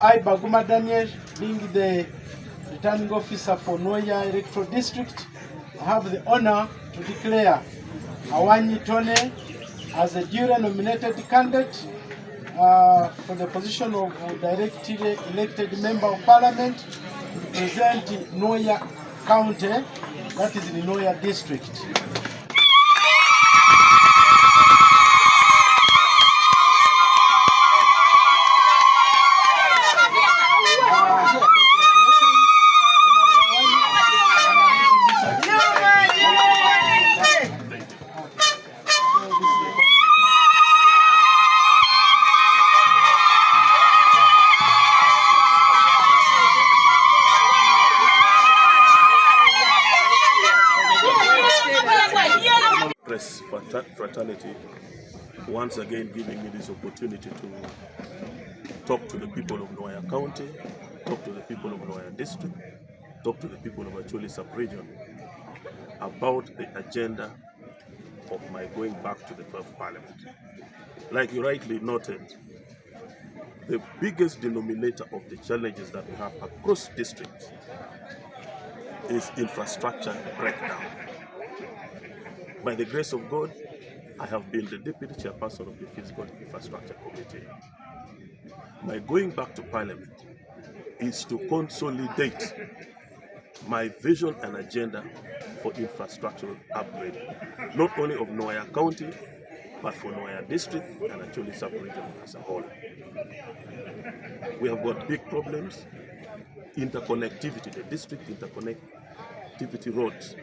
I, Baguma Daniel, being the returning officer for Nwoya Electoral District, I have the honor to declare Hon Tony as a duly nominated candidate for the position of directly elected member of parliament to represent Nwoya County, that is in Nwoya District. Press fraternity once again giving me this opportunity to talk to the people of Nwoya County, talk to the people of Nwoya District, talk to the people of Acholi sub-region about the agenda of my going back to the 12th Parliament. Like you rightly noted, the biggest denominator of the challenges that we have across districts is infrastructure breakdown. By the grace of God, I have been the deputy chairperson of the Physical Infrastructure Committee. My going back to Parliament is to consolidate my vision and agenda for infrastructural upgrade, not only of Nwoya County, but for Nwoya District and Acholi sub-region as a whole. We have got big problems, interconnectivity, the district interconnectivity roads,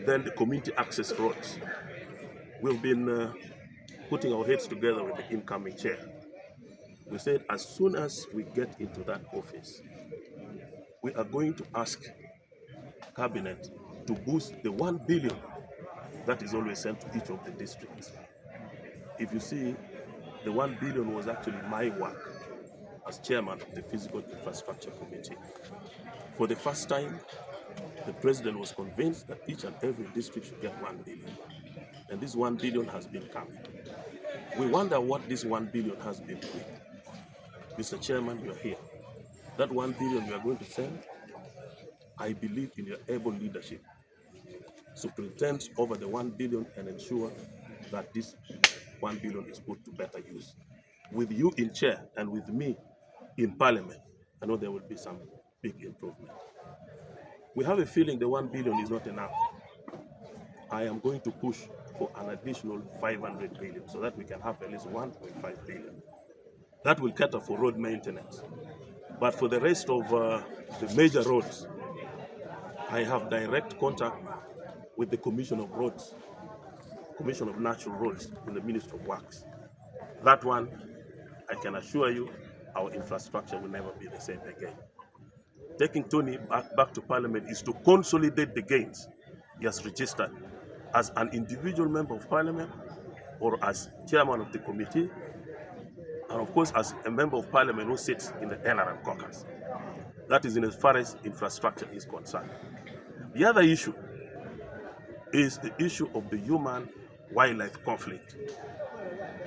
then the community access roads. We've been putting our heads together with the incoming chair. We said as soon as we get into that office, we are going to ask Cabinet to boost the 1 billion that is always sent to each of the districts. If you see, the 1 billion was actually my work as chairman of the Physical Infrastructure Committee. For the first time, the president was convinced that each and every district should get 1 billion. And this 1 billion has been coming. We wonder what this 1 billion has been doing. Mr. Chairman, you are here. That 1 billion you are going to send, I believe in your able leadership. Superintend over the 1 billion and ensure that this 1 billion is put to better use. With you in chair and with me in Parliament, I know there will be some big improvement. We have a feeling the 1 billion is not enough. I am going to push for an additional 500 billion so that we can have at least 1.5 billion. That will cater for road maintenance. But for the rest of the major roads, I have direct contact with the Commission of Roads, Commission of Natural Roads in the Ministry of Works. That one, I can assure you, our infrastructure will never be the same again. Taking Tony back to Parliament is to consolidate the gains he has registered as an individual member of Parliament or as chairman of the committee, and of course as a member of Parliament who sits in the NRM caucus. That is in as far as infrastructure is concerned. The other issue is the issue of the human-wildlife conflict,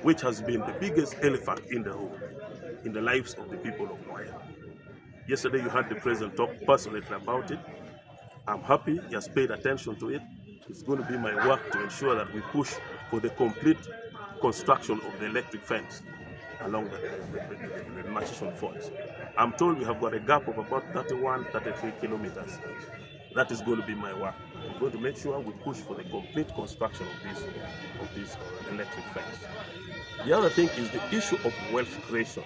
which has been the biggest elephant in the room in the lives of the people of Nwoya. Yesterday you heard the president talk personally about it. I'm happy he has paid attention to it. It's going to be my work to ensure that we push for the complete construction of the electric fence along the Machishon Falls. I'm told we have got a gap of about 33 kilometers. That is going to be my work. I'm going to make sure we push for the complete construction of this electric fence. The other thing is the issue of wealth creation.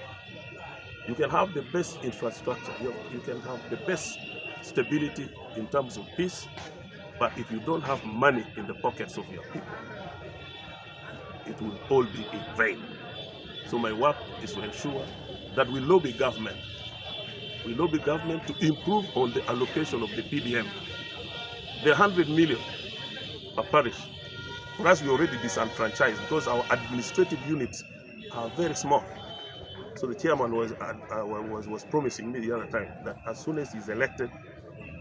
You can have the best infrastructure, you can have the best stability in terms of peace, but if you don't have money in the pockets of your people, it will all be in vain. So my work is to ensure that we lobby government. We lobby government to improve on the allocation of the PDM. The 100 million per parish, for us we already disenfranchised because our administrative units are very small. So the chairman was promising me the other time that as soon as he's elected,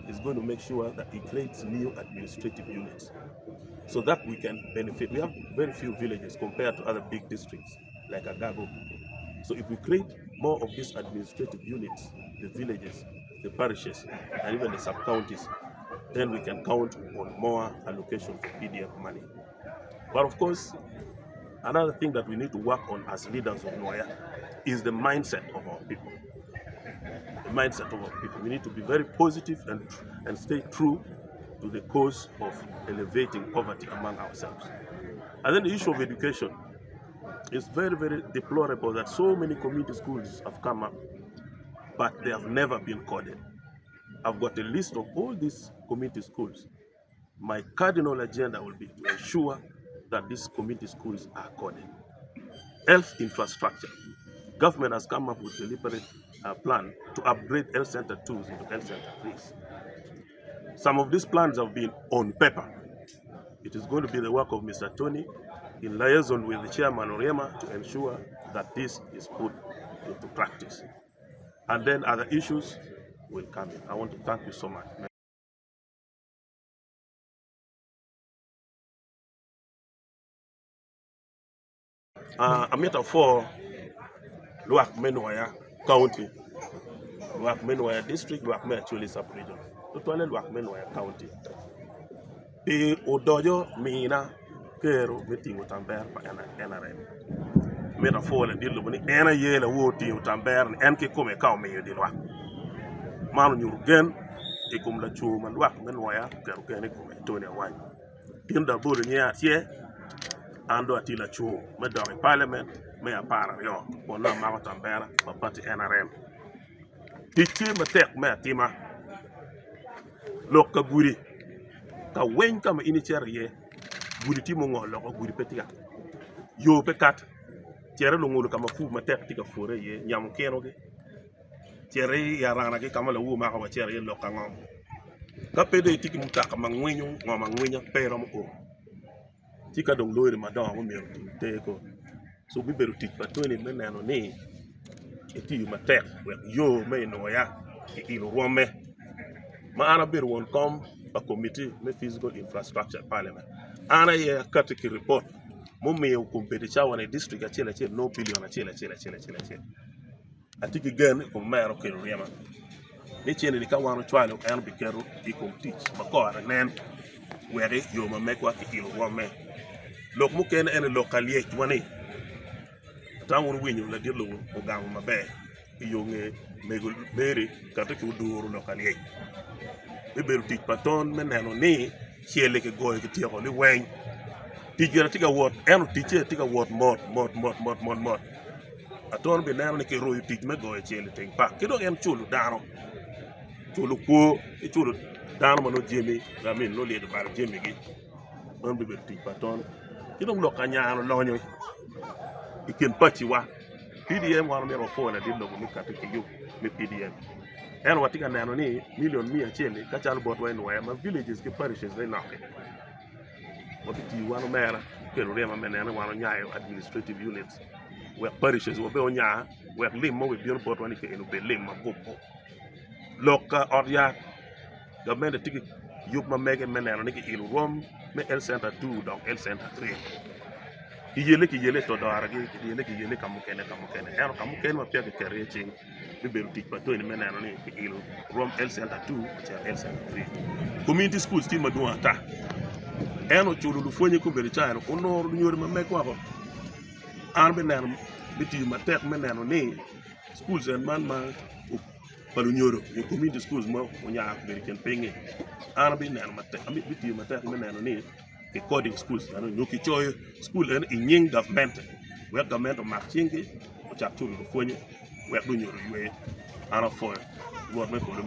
he's going to make sure that he creates new administrative units so that we can benefit. We have very few villages compared to other big districts like Agago, So if we create more of these administrative units, the villages, the parishes, and even the sub-counties, then we can count on more allocation for PDF money. But of course, another thing that we need to work on as leaders of Nwoya is the mindset of our people. The mindset of our people. We need to be very positive and stay true to the cause of elevating poverty among ourselves. And then the issue of education. It's very, very deplorable that so many community schools have come up, but they have never been coded. I've got a list of all these community schools. My cardinal agenda will be to ensure that these community schools are coded. Health infrastructure. Government has come up with a deliberate plan to upgrade health center 2s into health center 3s. Some of these plans have been on paper. It is going to be the work of Mr. Tony in liaison with the chairman Orema to ensure that this is put into practice. And then other issues will come in. I want to thank you so much. A metaphor, Nwoya County, Nwoya District, Nwoya actually sub-region. Totally Nwoya County. The Odoyo Mina Kero meeting with Amber and NRM. Metaphor and deal with any year voting with Amber and Kikome Cow me the Nwoya. Man Yugen, Ekum la Chum and Nwoya, Kerokene Tony Awany. Tinda Burin here. Ando atila chuo, medami parliament, me apara yo, ona mawa tambera, mapati NRM. Tichi matek me atima, loka guri, ka wen kama inichera ye, guri timo ngo loka guri petika. Yo pekat, chere longolo kama fu matek tika fure ye, nyamu keno ge. Chere ya rana ke kama la wu maka wa chere ye loka ngom. Kapede tiki mutaka mangwenyo, ngoma ngwenya pero mo. Tika dong loire madam mo mero teko so bi beru tik patoni menano ni eti yu matek we yo me Nwoya ilo rome ma ana beru won kom a committee me physical infrastructure parliament ana ye katiki report mo me compete chawane district achela no billion achela atiki gen ko mero ke rema ni chene ni ka wano chwalo an bi kero di kom teach ma ko ara nen wede yo ma mekwa ki ilo rome lok muken en lokaliet wani tawon winyo la dirlo o gamu mabe yonge megul beri kata ki duro lokaliet be beru tik paton meneno ni chele ke goy ke tieko ni wen tijera tiga wot eno tiche tiga wot mot aton be neno ni ke royu tik me goy chele teng pa kido en chulu dano chulu ko e chulu dano mano jemi gamin no le bar jemi gi on be beru tik paton kidong lo kanyano lonyo ikin pachi wa PDM wan mero fona dillo ko mikata ke yu me PDM en watika nano ni million 100 ka chal bot way Nwoya ma villages ke parishes they knock wapiti wano mera ke rema menene wano nyaayo administrative units we parishes wo be onya we lim mo we bion bot wani ke enu be lim ma gopo loka orya government tiki yup ma mege meneno ni ke ilu rom me el center 2 donc el center 3 ki yele to dara ki yele kamukene eno kamukene ma pia ke kere ching bi beru tik pato ni meneno ni ke ilu rom el center 2 cha el center 3 community schools ti madua ta eno chulu lu fonye ko beru cha eno ono lu nyori ma mekwa ko arbe neno biti ma tek meneno ni schools en man ma palu nyoro ni community schools mo onya beru ken penge arbe neno ma tek ami biti ma tek meneno ni ke coding schools ano nyoki choy school en inying government we government o marchingi o chak chulu lu fonye we du nyoro ywe ana fo word me ko lu